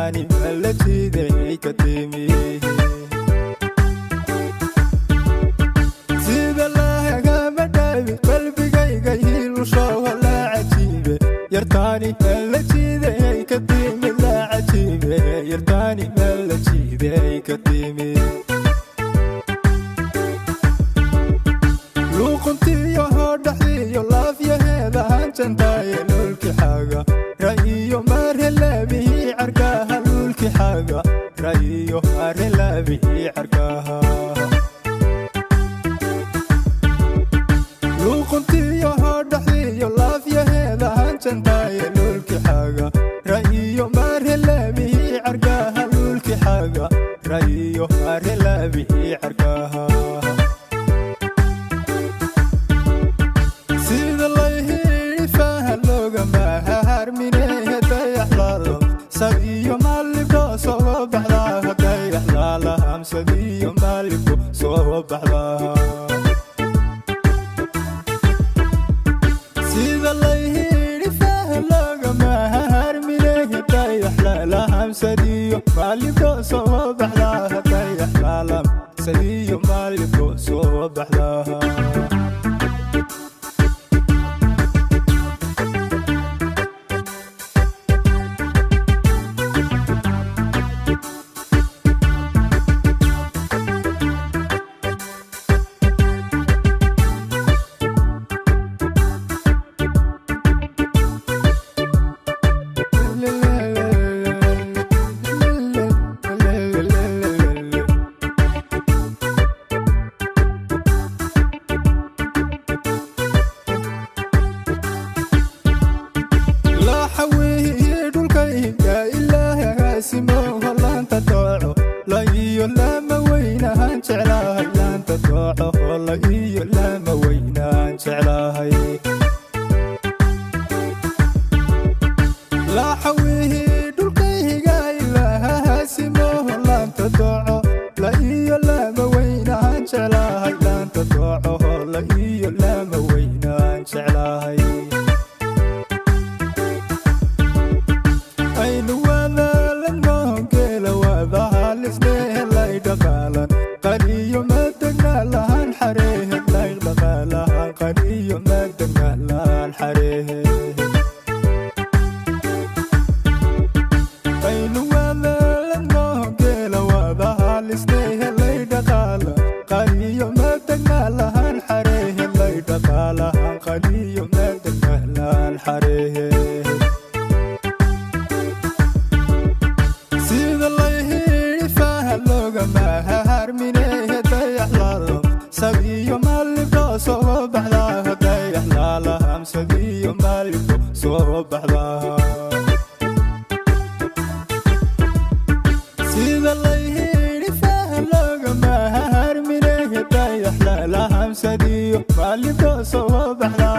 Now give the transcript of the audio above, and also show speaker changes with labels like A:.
A: yartaani mala jiiday ka timi sida lahaga dhabi qalbigayga hiilusho la cajiibe yartaani mala jiiday ka timi la cajiibe yartaani mala jiiday ka timi luquntiyo hodhaxiyo laafyaheeda hanjantaye lulki xaga ra'iyo marelabihi carkaha lulki xaga ra'iyo marelabihi carkaha luquntiyo hodhaxiyo laafyaheeda hanjantaye lulki xaga ra'iyo marelabihi carkaha lulki xaga ra'iyo marelabihi carkaha سبيو مالكو صوب بحلاها دايح لالهم سبيو مالكو صوب بحلاها سيد الله يهيني فاهم لغا ما هرمينيه دايح لالهم سبيو مالكو صوب بحلاها دايح لالهم سبيو مالكو صوب بحلاها سديو مالك صوب بحلا